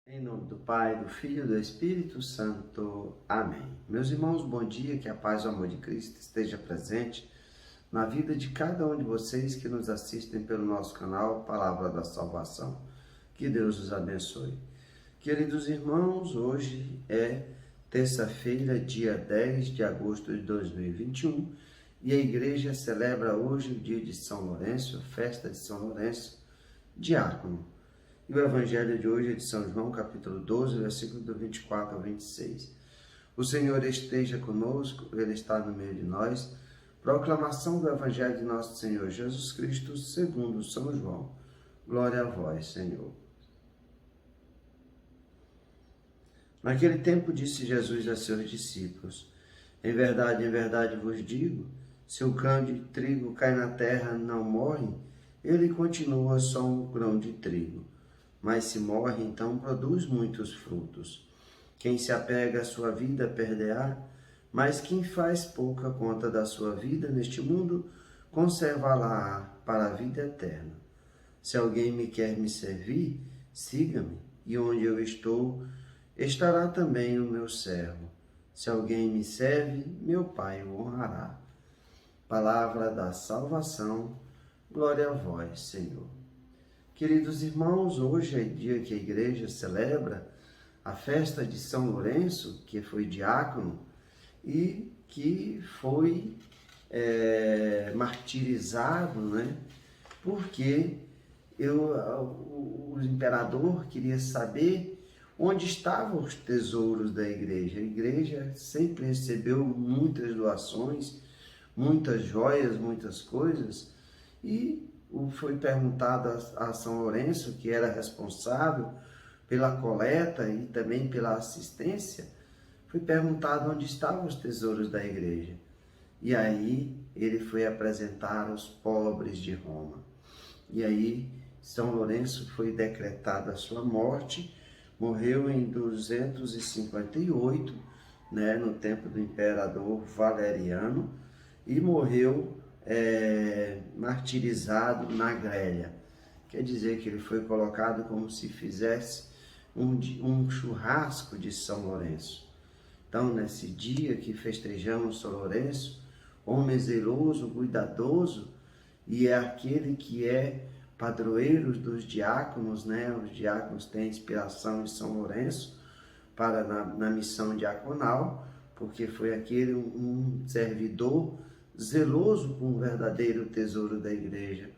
Em nome do Pai, do Filho e do Espírito Santo. Amém. Meus irmãos, bom dia, que a paz e o amor de Cristo esteja presente na vida de cada um de vocês que nos assistem pelo nosso canal Palavra da Salvação. Que Deus os abençoe. Queridos irmãos, hoje é terça-feira, dia 10 de agosto de 2021, e a igreja celebra hoje o dia de São Lourenço, festa de São Lourenço, diácono. E o evangelho de hoje é de São João, capítulo 12, versículo do 24 ao 26. O Senhor esteja conosco, Ele está no meio de nós. Proclamação do evangelho de nosso Senhor Jesus Cristo, segundo São João. Glória a vós, Senhor. Naquele tempo disse Jesus a seus discípulos: em verdade vos digo, se o grão de trigo cai na terra e não morre, ele continua só um grão de trigo. Mas se morre, então produz muitos frutos. Quem se apega à sua vida perderá, mas quem faz pouca conta da sua vida neste mundo, conservá-la para a vida eterna. Se alguém me quer me servir, siga-me, e onde eu estou, estará também o meu servo. Se alguém me serve, meu Pai o honrará. Palavra da salvação, glória a vós, Senhor. Queridos irmãos, hoje é dia que a igreja celebra a festa de São Lourenço, que foi diácono e que foi martirizado, né? Porque o imperador queria saber onde estavam os tesouros da igreja. A igreja sempre recebeu muitas doações, muitas joias, muitas coisas, e foi perguntado a São Lourenço, que era responsável pela coleta e também pela assistência, foi perguntado onde estavam os tesouros da igreja. E aí ele foi apresentar aos pobres de Roma. E aí São Lourenço foi decretada a sua morte, morreu em 258, né, no tempo do imperador Valeriano, e morreu martirizado na grelha. Quer dizer que ele foi colocado como se fizesse um churrasco de São Lourenço. Então, nesse dia que festejamos São Lourenço, homem zeloso, cuidadoso, e é aquele que é padroeiro dos diáconos, né? Os diáconos têm inspiração em São Lourenço para na missão diaconal, porque foi aquele um servidor zeloso com o verdadeiro tesouro da igreja,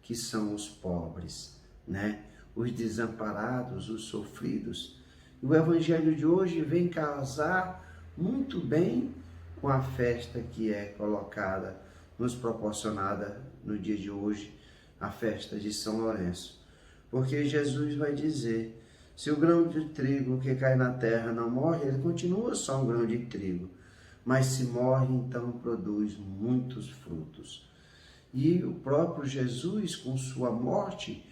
que são os pobres, né? Os desamparados, os sofridos. E o evangelho de hoje vem casar muito bem com a festa que é colocada, nos proporcionada no dia de hoje, a festa de São Lourenço. Porque Jesus vai dizer, se o grão de trigo que cai na terra não morre, ele continua só um grão de trigo. Mas se morre, então produz muitos frutos. E o próprio Jesus, com sua morte,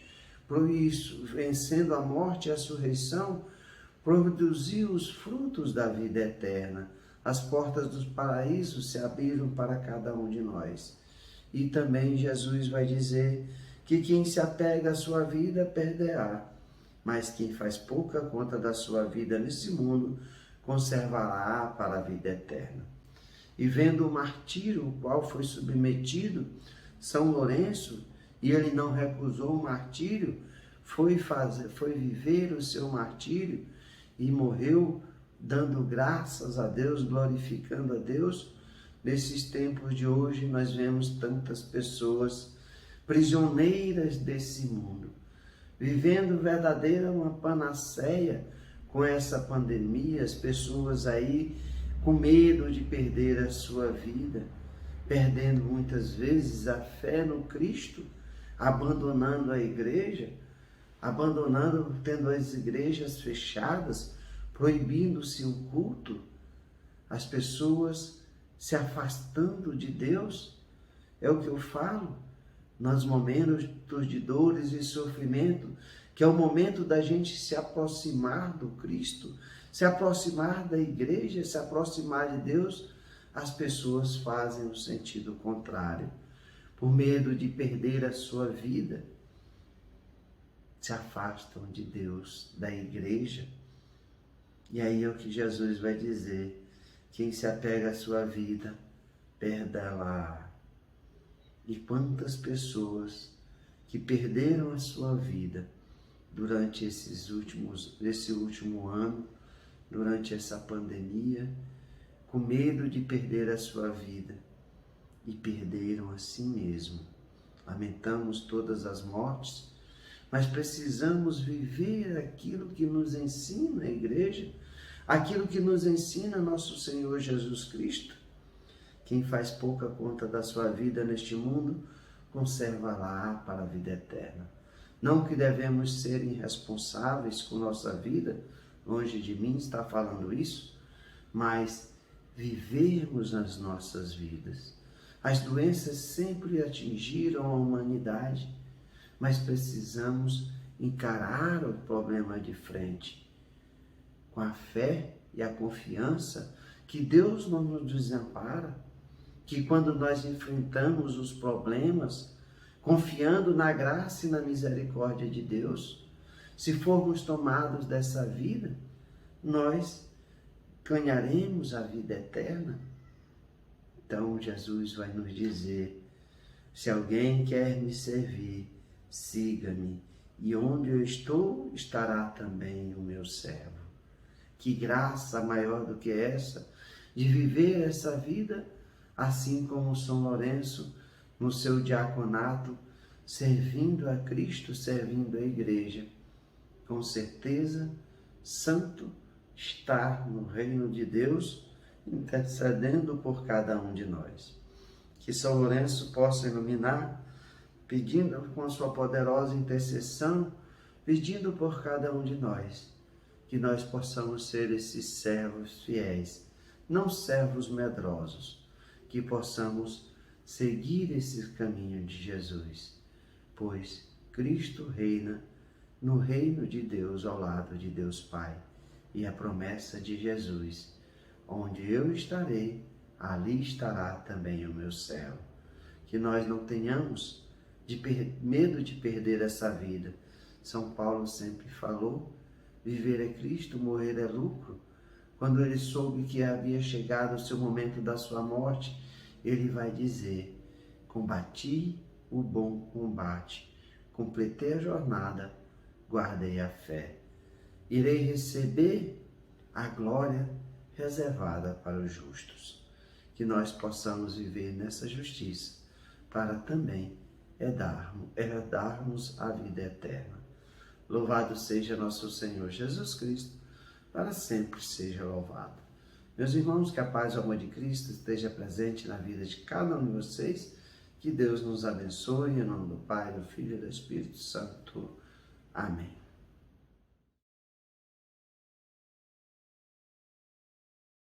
por isso, vencendo a morte e a ressurreição, produziu os frutos da vida eterna. As portas dos paraísos se abriram para cada um de nós. E também Jesus vai dizer que quem se apega à sua vida perderá, mas quem faz pouca conta da sua vida nesse mundo, conservará para a vida eterna. E vendo o martírio, o qual foi submetido São Lourenço, e ele não recusou o martírio, foi viver o seu martírio e morreu dando graças a Deus, glorificando a Deus. Nesses tempos de hoje nós vemos tantas pessoas prisioneiras desse mundo, vivendo verdadeira uma panaceia com essa pandemia, as pessoas aí com medo de perder a sua vida, perdendo muitas vezes a fé no Cristo, abandonando a igreja, tendo as igrejas fechadas, proibindo-se o culto, as pessoas se afastando de Deus. É o que eu falo, nos momentos de dores e sofrimento, que é o momento da gente se aproximar do Cristo, se aproximar da igreja, se aproximar de Deus, as pessoas fazem o sentido contrário, por medo de perder a sua vida. se afastam de Deus, da igreja. E aí é o que Jesus vai dizer: quem se apega à sua vida, perde-la. E quantas pessoas que perderam a sua vida durante esse último ano, durante essa pandemia, com medo de perder a sua vida, e perderam a si mesmo. Lamentamos todas as mortes, mas precisamos viver aquilo que nos ensina a igreja, aquilo que nos ensina nosso Senhor Jesus Cristo. Quem faz pouca conta da sua vida neste mundo, conserva-la para a vida eterna. Não que devemos ser irresponsáveis com nossa vida, longe de mim estar falando isso, mas vivermos as nossas vidas. As doenças sempre atingiram a humanidade, mas precisamos encarar o problema de frente, com a fé e a confiança que Deus não nos desampara, que quando nós enfrentamos os problemas, confiando na graça e na misericórdia de Deus, se formos tomados dessa vida, nós ganharemos a vida eterna. Então Jesus vai nos dizer: se alguém quer me servir, siga-me, e onde eu estou, estará também o meu servo. Que graça maior do que essa, de viver essa vida, assim como São Lourenço, no seu diaconato, servindo a Cristo, servindo a igreja. Com certeza, santo está no reino de Deus, intercedendo por cada um de nós. Que São Lourenço possa iluminar, pedindo com a sua poderosa intercessão, pedindo por cada um de nós, que nós possamos ser esses servos fiéis, não servos medrosos, que possamos seguir esse caminho de Jesus, pois Cristo reina no reino de Deus ao lado de Deus Pai, e a promessa de Jesus: onde eu estarei, ali estará também o meu servo. Que nós não tenhamos medo de perder essa vida. São Paulo sempre falou: viver é Cristo, morrer é lucro. Quando ele soube que havia chegado o seu momento da sua morte, ele vai dizer: combati o bom combate, completei a jornada, guardei a fé. Irei receber a glória reservada para os justos. Que nós possamos viver nessa justiça, para também herdarmos a vida eterna. Louvado seja nosso Senhor Jesus Cristo, para sempre seja louvado. Meus irmãos, que a paz e o amor de Cristo esteja presente na vida de cada um de vocês. Que Deus nos abençoe, em nome do Pai, do Filho e do Espírito Santo. Amém.